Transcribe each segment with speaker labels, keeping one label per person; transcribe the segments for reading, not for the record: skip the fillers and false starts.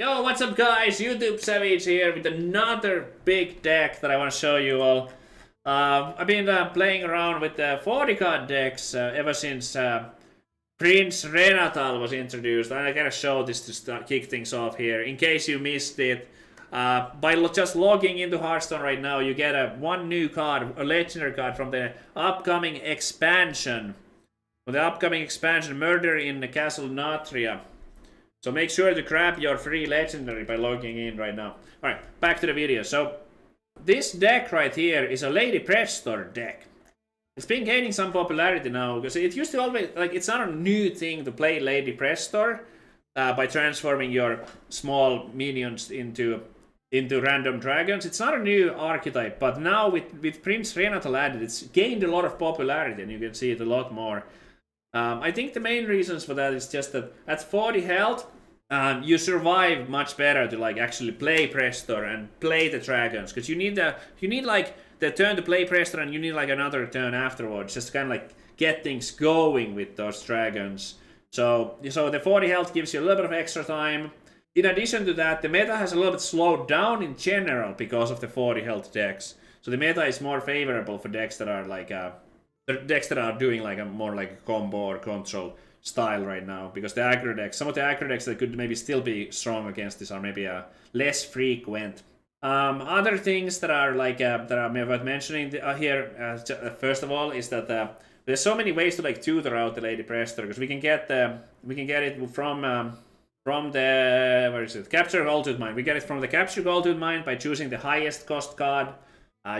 Speaker 1: Yo, what's up guys? YouTube Savjz here with another big deck that I want to show you all. I've been playing around with the 40 card decks ever since Prince Renatal was introduced, and I gotta show this to kick things off here. In case you missed it, by just logging into Hearthstone right now, you get one new card, a legendary card from the upcoming expansion. Murder in the Castle Natria. So make sure to grab your free legendary by logging in right now. Alright, back to the video. So, this deck right here is a Lady Prestor deck. It's been gaining some popularity now, because it used to always, like, it's not a new thing to play Lady Prestor by transforming your small minions into random dragons. It's not a new archetype, but now with Prince Renatal added, it's gained a lot of popularity, and you can see it a lot more. I think the main reasons for that is just that at 40 health, you survive much better to like actually play Prestor and play the dragons, because you need like the turn to play Prestor, and you need like another turn afterwards, just to kind of like get things going with those dragons. So the 40 health gives you a little bit of extra time. In addition to that, the meta has a little bit slowed down in general because of the 40 health decks. So the meta is more favorable for decks that are like decks that are doing like a more like a combo or control style right now, because the aggro decks, some of the aggro decks that could maybe still be strong against this are maybe less frequent. Other things that are like that are worth mentioning here, first of all, is that there's so many ways to like tutor out the Lady Prestor, because we can get it from the where is it? Capture Goldtooth Mine. We get it from the Capture Goldtooth Mine by choosing the highest cost card.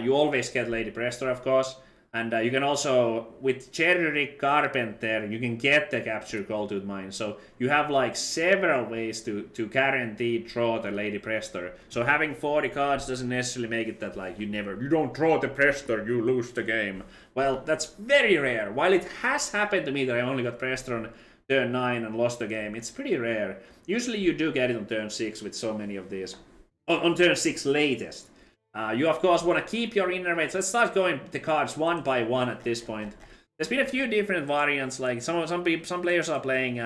Speaker 1: You always get Lady Prestor, of course. And you can also, with Cherry Carpenter, you can get the Capture Goldtooth Mine. So you have like several ways to guarantee draw the Lady Prestor. So having 40 cards doesn't necessarily make it that like you don't draw the Prestor, you lose the game. Well, that's very rare. While it has happened to me that I only got Prestor on turn 9 and lost the game, it's pretty rare. Usually you do get it on turn 6 with so many of these. On turn 6 latest. You of course want to keep your innervates. Let's start going the cards one by one at this point. There's been a few different variants, like some players are playing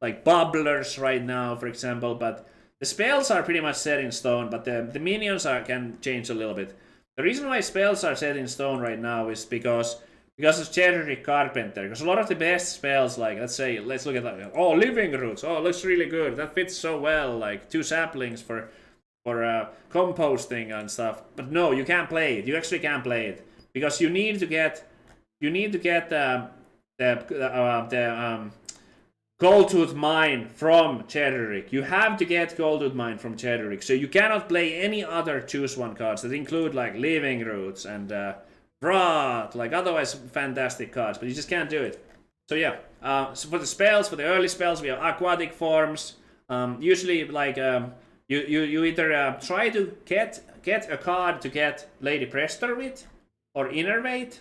Speaker 1: like bubblers right now, for example, but the spells are pretty much set in stone, but the minions can change a little bit. The reason why spells are set in stone right now is because of Cherry Carpenter. Because a lot of the best spells, like let's look at that. Oh, Living Roots. Oh, looks really good. That fits so well. Like 2 saplings for composting and stuff. But no, you can't play it. You actually can't play it because you need to get the Goldtooth Mine from Cherry. You have to get Goldtooth Mine from Cherry. So you cannot play any other choose one cards that include like Living Roots and Rot, like otherwise fantastic cards, but you just can't do it. So yeah, so for the spells, for the early spells, we have aquatic forms. Usually like You either try to get a card to get Lady Prestor with, or Innervate,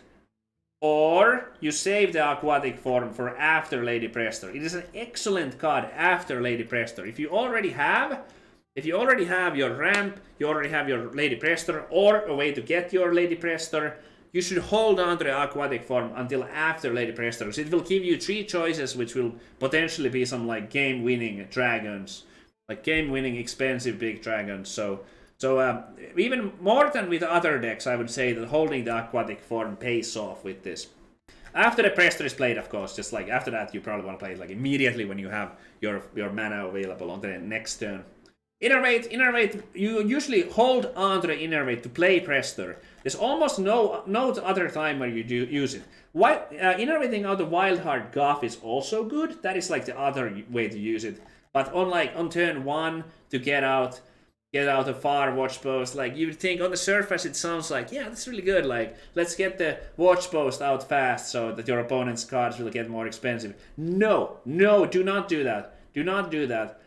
Speaker 1: or you save the aquatic form for after Lady Prestor. It is an excellent card after Lady Prestor. If you already have your ramp, you already have your Lady Prestor, or a way to get your Lady Prestor, you should hold on to the aquatic form until after Lady Prestor. So it will give you 3 choices, which will potentially be some like game-winning dragons. Like game-winning, expensive big dragons. So even more than with other decks, I would say that holding the aquatic form pays off with this. After the Prestor is played, of course, just like after that, you probably want to play it like immediately when you have your mana available on the next turn. Innervate, you usually hold on to the Innervate to play Prestor. There's almost no other time where you do use it. Innervating out the Wild Heart Guff is also good. That is like the other way to use it. But on turn 1 to get out a far watch post, like you would think on the surface it sounds like, yeah, that's really good. Like let's get the watch post out fast so that your opponent's cards will get more expensive. No, do not do that. Do not do that.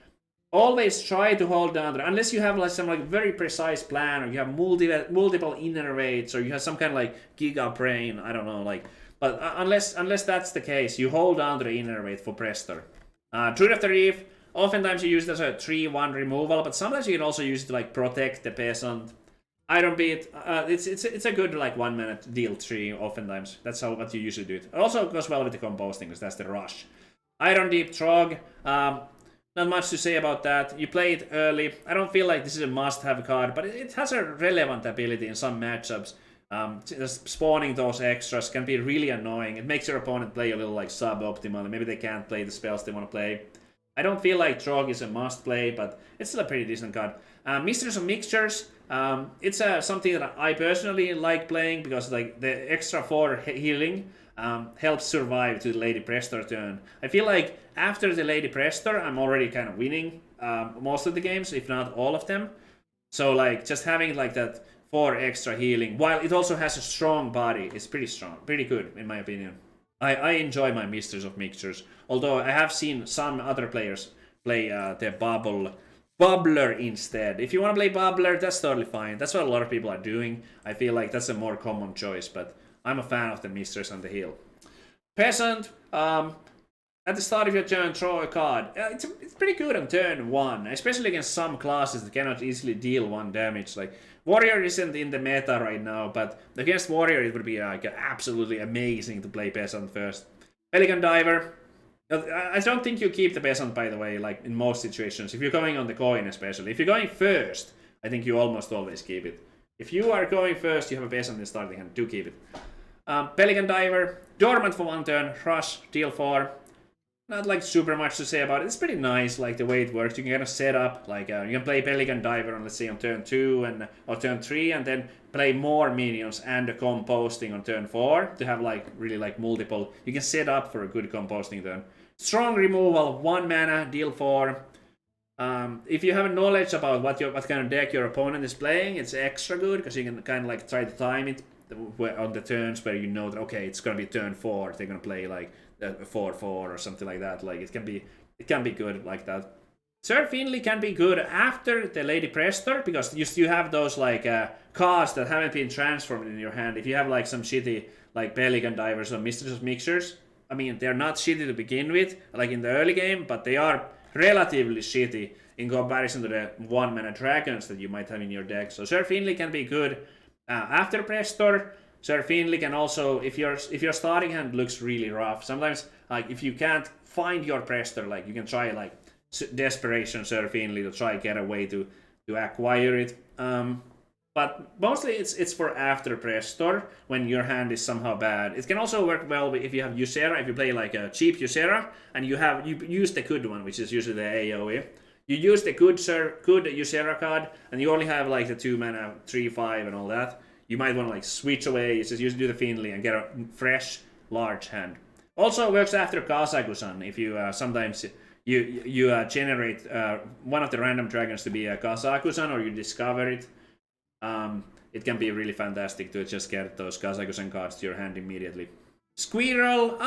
Speaker 1: Always try to hold down there, unless you have like some like very precise plan, or you have multiple innervates, or you have some kind of like giga brain. I don't know, like. But unless that's the case, you hold down to the innervate for Prestor. Druid of the Reef. Oftentimes you use it as a 3-1 removal, but sometimes you can also use it to like protect the peasant. Iron Beat, it's a good like 1 minute deal 3 oftentimes. That's what you usually do it. It also goes well with the composting, because that's the rush. Iron Deep Trog, Not much to say about that. You play it early. I don't feel like this is a must-have card, but it has a relevant ability in some matchups. Just spawning those extras can be really annoying. It makes your opponent play a little like suboptimal. Maybe they can't play the spells they want to play. I don't feel like Trog is a must-play, but it's still a pretty decent card. Mistress of Mixtures. It's something that I personally like playing because like the extra 4 healing helps survive to the Lady Prestor turn. I feel like after the Lady Prestor, I'm already kind of winning most of the games, if not all of them. So like just having like that 4 extra healing, while it also has a strong body, is pretty strong, pretty good in my opinion. I enjoy my Mistress of Mixtures, although I have seen some other players play the Bubbler instead. If you want to play Bubbler, that's totally fine. That's what a lot of people are doing. I feel like that's a more common choice, but I'm a fan of the Mistress and the heal. Peasant, at the start of your turn, draw a card. It's pretty good on turn 1, especially against some classes that cannot easily deal 1 damage. Like Warrior isn't in the meta right now, but against Warrior it would be like absolutely amazing to play Peasant first. Pelican Diver. I don't think you keep the Peasant, by the way, like in most situations. If you're going on the coin especially. If you're going first, I think you almost always keep it. If you are going first, you have a Peasant in starting hand, do keep it. Pelican Diver, Dormant for 1 turn, Rush, deal 4. Not like super much to say about it. It's pretty nice, like the way it works. You can kind of set up, like you can play Pelican Diver on, let's say, on turn 2 or turn 3, and then play more minions and a composting on turn 4 to have like really like multiple. You can set up for a good composting turn. Strong removal, 1 mana, deal 4. If you have knowledge about what kind of deck your opponent is playing, it's extra good because you can kind of like try to time it on the turns where you know that okay, it's gonna be turn 4. They're gonna play like a 4/4 or something like that. Like it can be good like that. Sir Finley can be good after the Lady Prestor because you have those like cards that haven't been transformed in your hand. If you have like some shitty like Pelican Divers or Mistress of Mixtures, I mean they're not shitty to begin with, like in the early game, but they are relatively shitty in comparison to the 1 mana dragons that you might have in your deck. So Sir Finley can be good after Prestor. Sir Finley can also, if your starting hand looks really rough, sometimes like if you can't find your Prestor, like you can try like Desperation Sir Finley to try get a way to acquire it. But mostly it's for after Prestor when your hand is somehow bad. It can also work well if you have Ysera, if you play like a cheap Ysera and you use the good one, which is usually the AoE. You use the good Ysera card and you only have like the 2 mana 3/5 and all that. You might want to like switch away, just do the Finley and get a fresh large hand. Also works after Kazaku-san if you sometimes you generate one of the random dragons to be a Kazaku-san or you discover it. It can be really fantastic to just get those Kazaku-san cards to your hand immediately. Squirrel,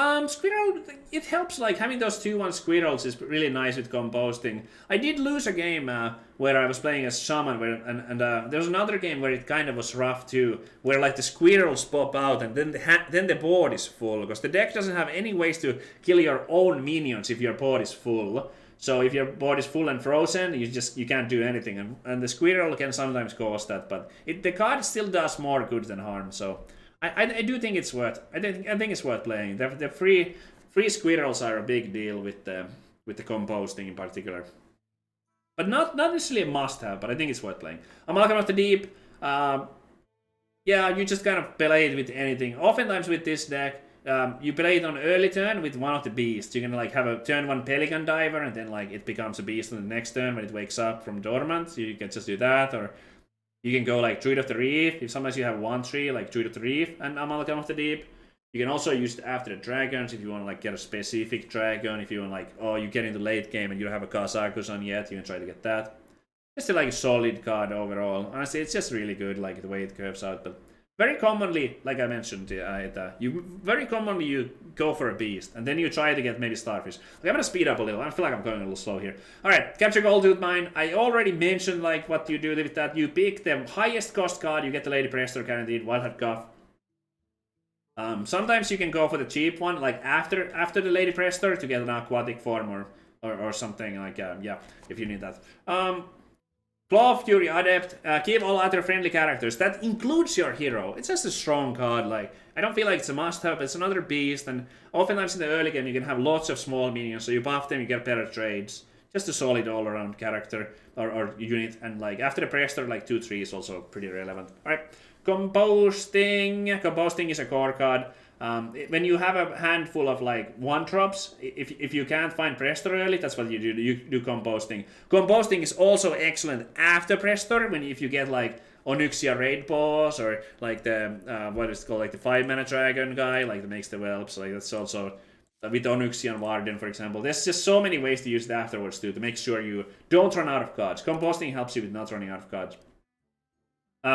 Speaker 1: it helps, like having those 2/1 squirrels is really nice with composting. I did lose a game where I was playing as Shaman, and there was another game where it kind of was rough too, where like the squirrels pop out and then the board is full, because the deck doesn't have any ways to kill your own minions if your board is full. So if your board is full and frozen, you can't do anything, and the squirrel can sometimes cause that, but the card still does more good than harm, so I do think it's worth. I think it's worth playing. The free squirrels are a big deal with the composting in particular, but not necessarily a must-have. But I think it's worth playing. Amalgam of the Deep. Yeah, you just kind of play it with anything. Oftentimes with this deck, you play it on early turn with one of the beasts. You can like have a turn 1 Pelican Diver, and then like it becomes a beast on the next turn when it wakes up from dormant. So you can just do that, or you can go like Druid of the Reef. If sometimes you have 1/3 like Druid of the Reef and Amalgam of the Deep. You can also use it after the dragons if you want to like get a specific dragon. If you want like, oh, you get into late game and you don't have a Kazaku-san yet, you can try to get that. It's still like a solid card overall. Honestly, it's just really good, like the way it curves out. But very commonly, like I mentioned, you go for a beast and then you try to get maybe starfish. Okay, I'm gonna speed up a little. I feel like I'm going a little slow here. All right, capture gold tooth mine. I already mentioned like what you do with that. You pick the highest cost card. You get the Lady Prestor guaranteed. Wildheart Guff. Sometimes you can go for the cheap one, like after the Lady Prestor to get an aquatic form or something like yeah, if you need that. Claw of Fury Adept, keep all other friendly characters. That includes your hero. It's just a strong card. Like I don't feel like it's a must-have. It's another beast, and oftentimes in the early game you can have lots of small minions. So you buff them, you get better trades. just a solid all-around character or unit. And like after the Prestor, like 2-3 is also pretty relevant. All right, Composting. Composting is a core card. When you have a handful of like 1-drops, if you can't find Prestor early, that's what you do. You do Composting. Composting is also excellent after Prestor if you get like Onyxia raid boss or like the what is it called, like the 5-mana dragon guy, like that makes the whelps. Like that's also with Onyxia and Warden, for example. There's just so many ways to use it afterwards too to make sure you don't run out of cards. Composting helps you with not running out of cards.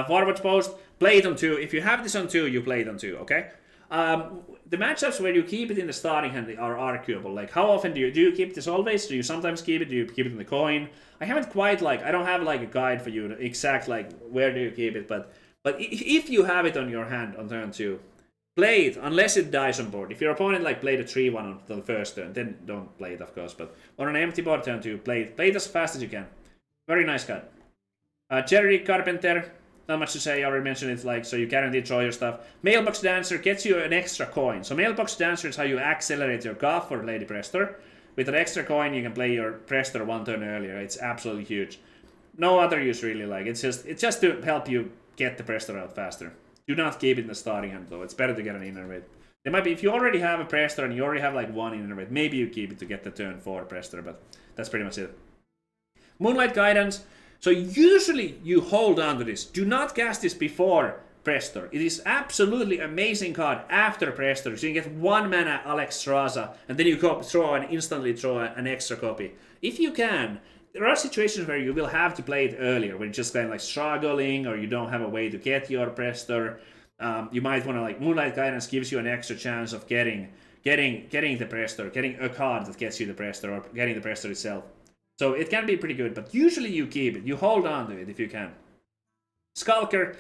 Speaker 1: Forward post, play it on 2. If you have this on 2, you play it on 2. Okay. The matchups where you keep it in the starting hand are arguable. Like, how often do you keep this always? Do you sometimes keep it? Do you keep it in the coin? I haven't quite I don't have like a guide for you exact like where do you keep it, but if you have it on your hand on turn 2, play it unless it dies on board. If your opponent like played a 3-1 on the first turn, then don't play it, of course. But on an empty board turn 2, play it as fast as you can. Very nice card. Cherry Carpenter. Not much to say, I already mentioned it, like, so you guarantee draw your stuff. Mailbox Dancer gets you an extra coin. So Mailbox Dancer is how you accelerate your Goth for Lady Prestor. With an extra coin, you can play your Prestor 1 turn earlier. It's absolutely huge. No other use really, like, it's just to help you get the Prestor out faster. Do not keep it in the starting hand though, it's better to get an Innervate. There might be, if you already have a Prestor and you already have like 1 Innervate, maybe you keep it to get the turn 4 Prestor, but that's pretty much it. Moonlight Guidance. So usually you hold on to this. Do not cast this before Prestor. It is absolutely amazing card after Prestor. So you get 1 mana Alex Straza, and then you instantly draw an extra copy. If you can, there are situations where you will have to play it earlier, when you're just kind of like struggling, or you don't have a way to get your Prestor. You might want to like Moonlight Guidance gives you an extra chance of getting the Prestor, getting a card that gets you the Prestor, or getting the Prestor itself. So it can be pretty good, but usually you keep it. You hold on to it if you can. Skulker,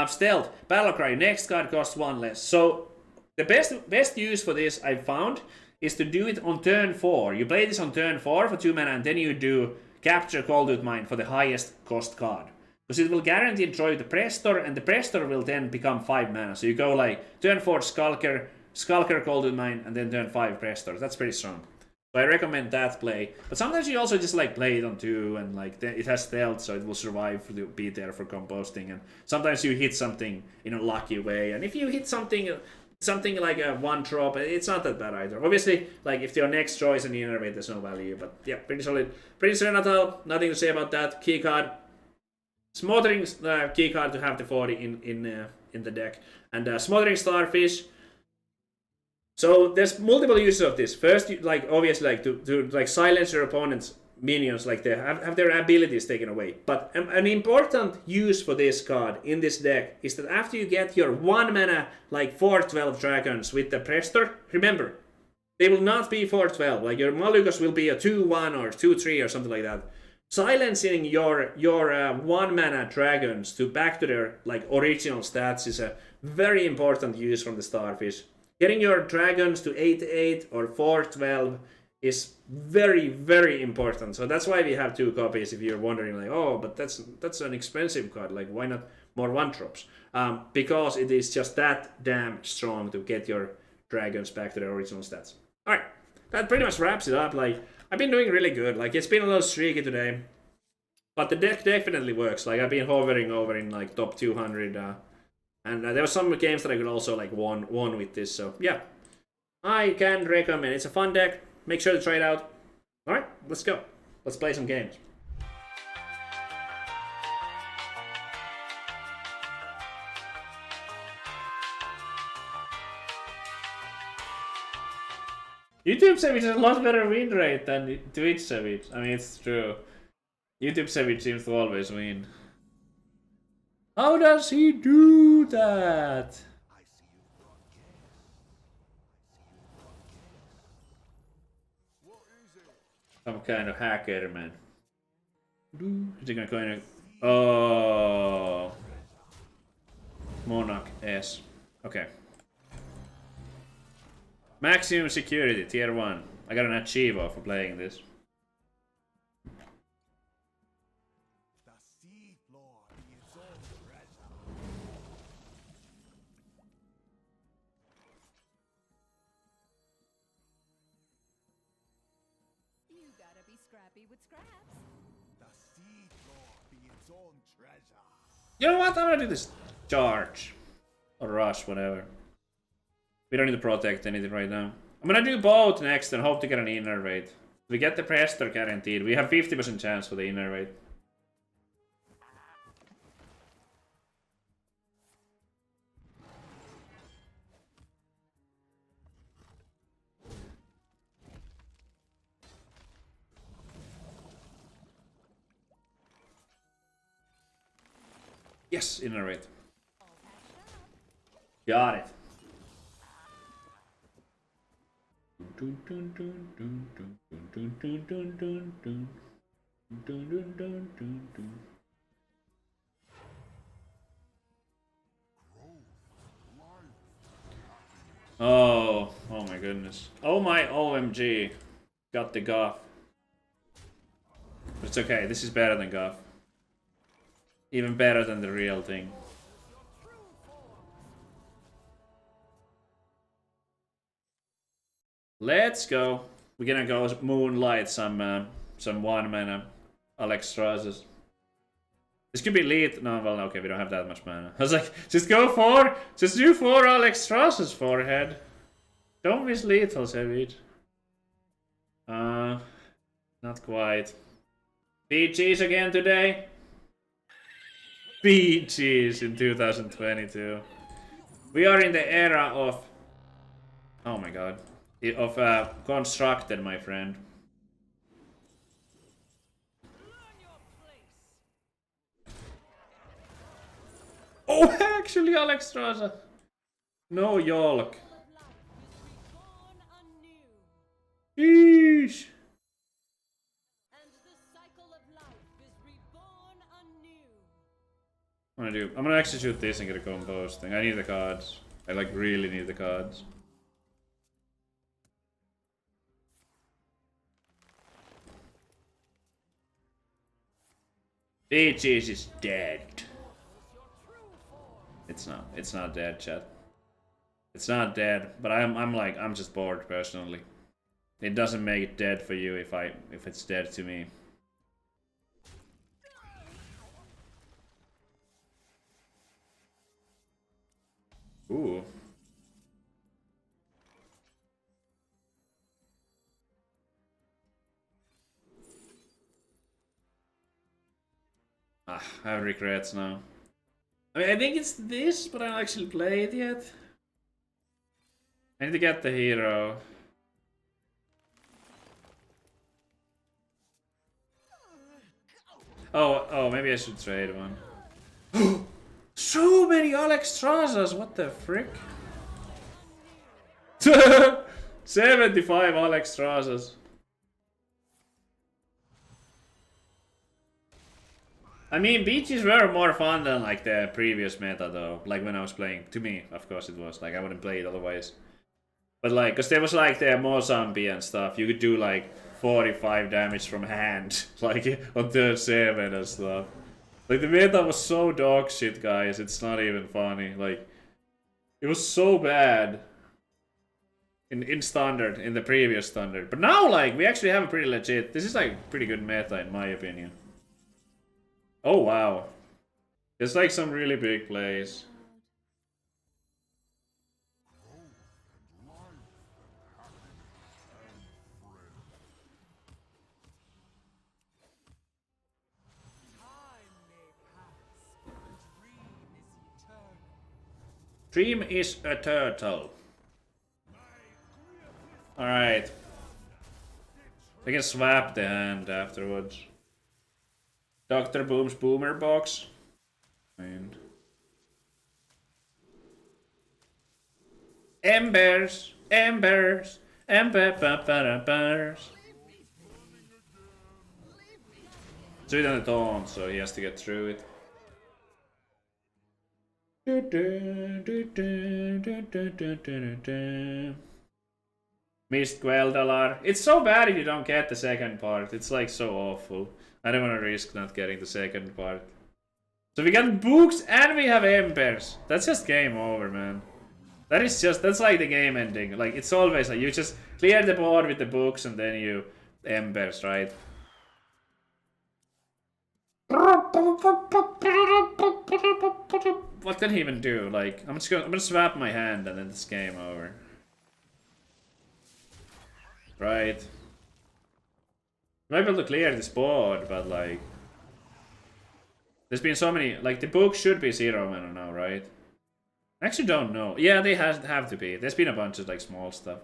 Speaker 1: Stealth, Battlecry, next card costs 1 less. So the best use for this I've found is to do it on turn 4. You play this on turn 4 for 2 mana, and then you do Capture Coldwood Mine for the highest cost card. Because it will guarantee draw you the Prestor, and the Prestor will then become 5 mana. So you go like turn 4 Skulker, Coldwood Mine, and then turn 5 Prestor. That's pretty strong. So I recommend that play. But sometimes you also just like play it on 2, and like it has stealth, so it will survive to be there for composting. And sometimes you hit something in a lucky way. And if you hit something like a 1-drop, it's not that bad either. Obviously, like if your next choice and Innervate, there's no value. But yeah, pretty solid. Pretty Serenatal, nothing to say about that. Key card. Smothering key card to have the 40 in the deck. And Smothering Starfish. So there's multiple uses of this. First, like obviously, like to like silence your opponent's minions, like they have their abilities taken away. But an important use for this card in this deck is that after you get your 1 mana like 4/12 dragons with the Prestor, remember they will not be 4/12. Like your Malukas will be a 2/1 or 2/3 or something like that. Silencing your 1 mana dragons back to their like original stats is a very important use from the Starfish. Getting your dragons to 8/8 or 4/12 is very, very important. So that's why we have 2 copies. If you're wondering, like, oh, but that's an expensive card. Like, why not more 1-drops? Because it is just that damn strong to get your dragons back to their original stats. All right, that pretty much wraps it up. Like, I've been doing really good. Like, it's been a little streaky today, but the deck definitely works. Like, I've been hovering over in like top 200. And there were some games that I could also like won with this. So yeah, I can recommend. It's a fun deck. Make sure to try it out. All right, let's go. Let's play some games. YouTube Savjz has a lot better win rate than Twitch Savjz. I mean, it's true. YouTube Savjz seems to always win. How does he do that? Some kind of hacker, man. Is he gonna go in? Oh, Monarch S. Okay. Maximum security, tier 1. I got an achievo for playing this. You know what? I'm gonna do this charge. Or rush, whatever. We don't need to protect anything right now. I'm gonna do both next and hope to get an inner raid. We get the Prestor guaranteed. We have 50% chance for the inner raid. Yes, inner raid. Got it. Oh my goodness. Oh my OMG. Got the Goth. But it's okay, this is better than Goth. Even better than the real thing. Let's go. We're gonna go moonlight some 1-mana Alexstrasza. This could be lead. No, well, okay, we don't have that much mana. I was like, just go for, just do 4 Alexstrasza's forehead. Don't miss lethal, Savjz. Not quite. PGs again today. PGs in 2022. We are in the era of. Oh my god. Of constructed, my friend. Oh, actually, Alexstrasza. No yolk. Sheesh. I'm gonna execute this and get a compost thing. I need the cards. I like really need the cards. Bitches is dead. It's not dead, chat. It's not dead, but I'm just bored personally. It doesn't make it dead for you if it's dead to me. Ooh. I have regrets now. I mean, I think it's this, but I don't actually play it yet. I need to get the hero. Oh, maybe I should trade one. So many Alexstrasza's, what the frick? 75 Alexstrasza's. I mean, beaches were more fun than like the previous meta though. Like when I was playing, to me, of course it was. Like I wouldn't play it otherwise. But like, cause there was like the Mozambique and stuff. You could do like 45 damage from hand, like on turn 7 and stuff. Like the meta was so dog shit, guys. It's not even funny. Like, it was so bad in standard, in the previous standard. But now, like, we actually have a pretty legit. This is like pretty good meta in my opinion. Oh wow, it's like some really big plays. Dream is a turtle. Alright. I can swap the hand afterwards. Dr. Boom's Boomer Box. And Embers, Embers, Embers. So he doesn't taunt, so he has to get through it. Missed Queldalar. It's so bad if you don't get the second part. It's like so awful. I don't want to risk not getting the second part. So we got books and we have embers. That's just game over, man. That's like the game ending. Like, it's always like you just clear the board with the books and then you embers, right? What can he even do? Like, I'm gonna swap my hand and then it's game over. Right. I'm able to clear this board, but like... There's been so many... Like, the book should be 0 mana now, right? I actually don't know. Yeah, they have to be. There's been a bunch of, like, small stuff.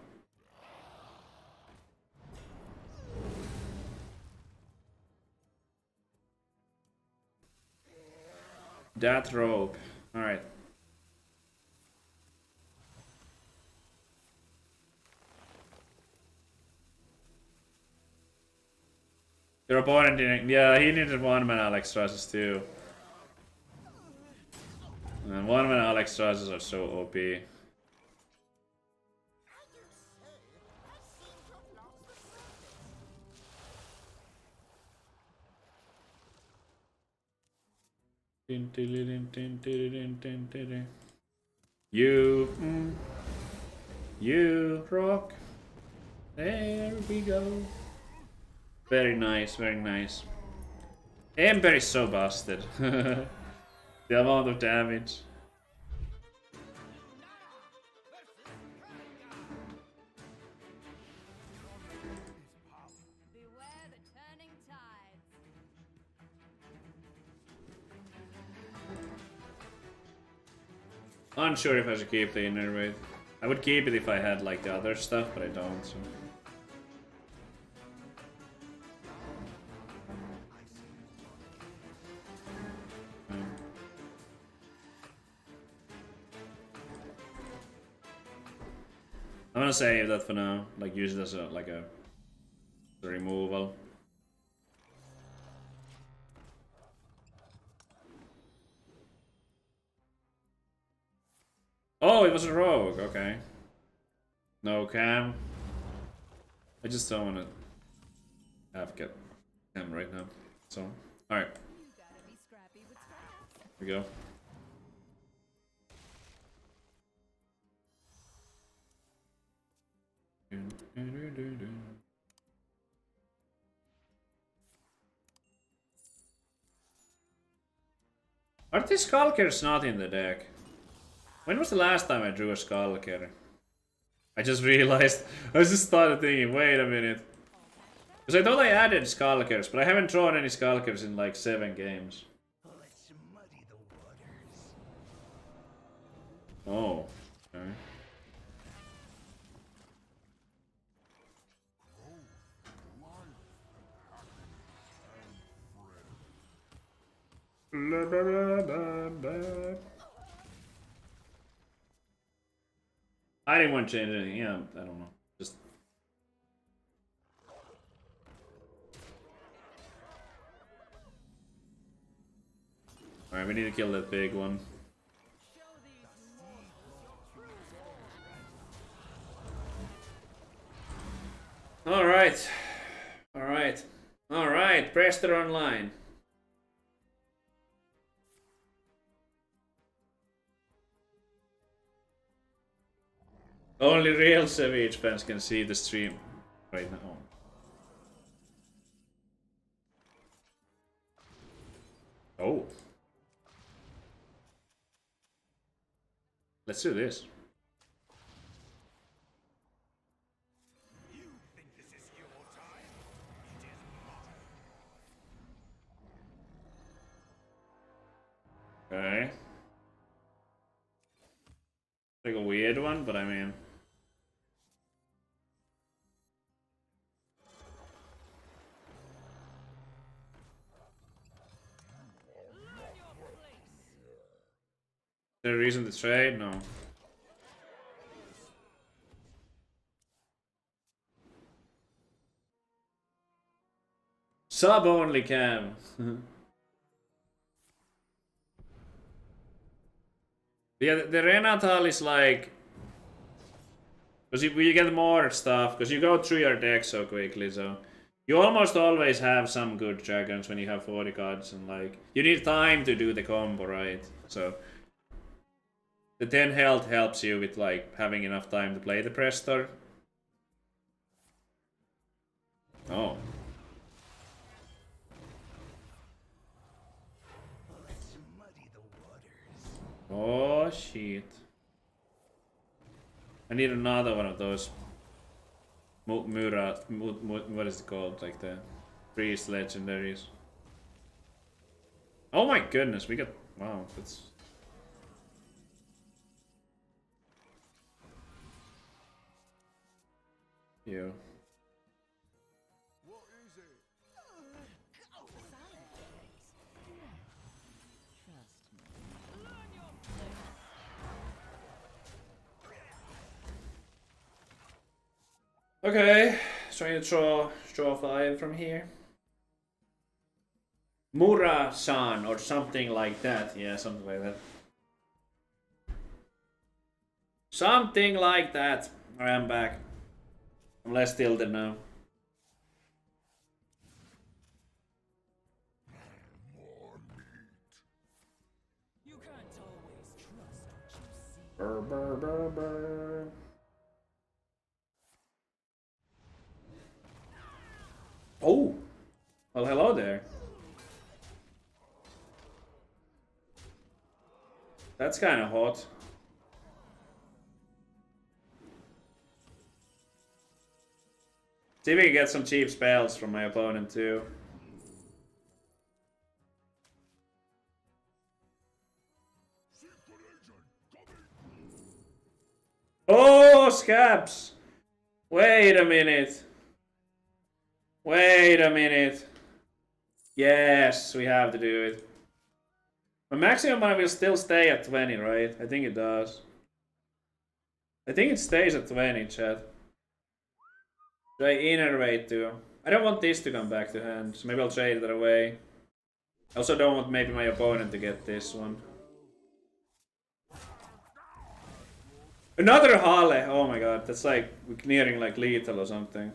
Speaker 1: That rope. Alright. Your opponent didn't... Yeah, he needed 1 mana Alexstrasses too. And 1 mana Alexstrasses are so OP. You rock. There we go. Very nice, very nice. Ember is so busted. The amount of damage. Unsure if I should keep the inner raid. I would keep it if I had like the other stuff, but I don't. So. I'm gonna save that for now. Like use it as a removal. Oh, it was a rogue, okay. No cam. I just don't want to have cam right now. So, alright. Here we go. Are these Skulkers not in the deck? When was the last time I drew a Skulker? I just realized. I just started thinking, wait a minute. Because I thought I added Skulkers, but I haven't drawn any Skulkers in like 7 games. Oh, okay. Blah, blah, blah, blah, blah. I didn't want to change anything. Yeah, I don't know. Just. Alright, we need to kill that big one. Alright. Alright. Alright, Prestor online. Only real Savjz fans can see the stream right now. Oh. Let's do this. Okay. Like a weird one, but I mean... Is there a reason to trade? No. Sub only cam. Yeah, the Renatal is like... Because you get more stuff, because you go through your deck so quickly, so... You almost always have some good dragons when you have 40 cards, and like... You need time to do the combo, right? So... The 10 health helps you with like having enough time to play the Prestor. Oh. Oh shit. I need another one of those what is it called? Like the priest legendaries. Oh my goodness, we got wow, that's you. Okay, trying to draw 5 from here. Mura-san or something like that. Yeah, something like that. Something like that. I am back. I'm less tilted now. You can't always trust what you see. Burr, burr, burr, burr. Oh! Well, hello there. That's kind of hot. See if we can get some cheap spells from my opponent too. Oh, Scabs! Wait a minute. Wait a minute. Yes, we have to do it. My maximum mana will still stay at 20, right? I think it does. I think it stays at 20, chat. Should I innervate too? I don't want this to come back to hand, so maybe I'll trade it away. I also don't want maybe my opponent to get this one. Another Hale! Oh my god, that's like nearing like lethal or something.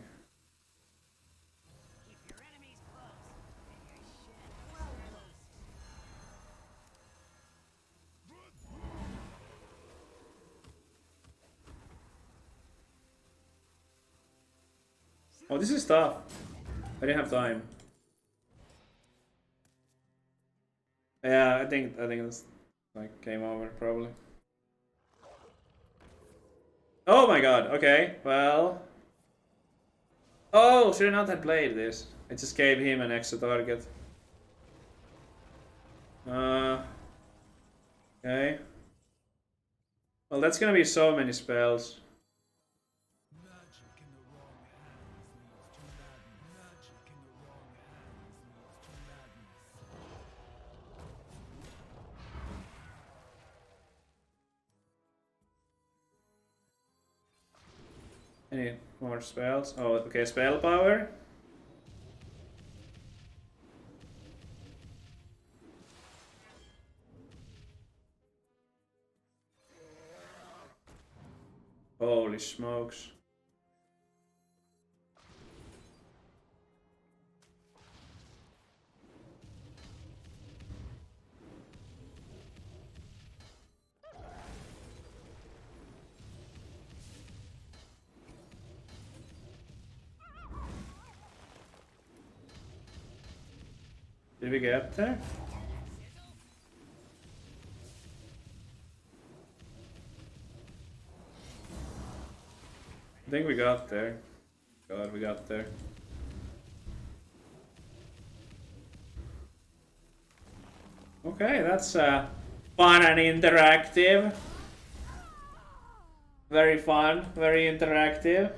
Speaker 1: Oh, this is tough. I didn't have time. Yeah, I think it's like game over probably. Oh my god, okay, well. Oh, should I not have played this? I just gave him an extra target. Okay. Well, that's gonna be so many spells. Any more spells? Oh, okay, spell power. Holy smokes. Did we get there? I think we got there. God, we got there. Okay, that's fun and interactive. Very fun, very interactive.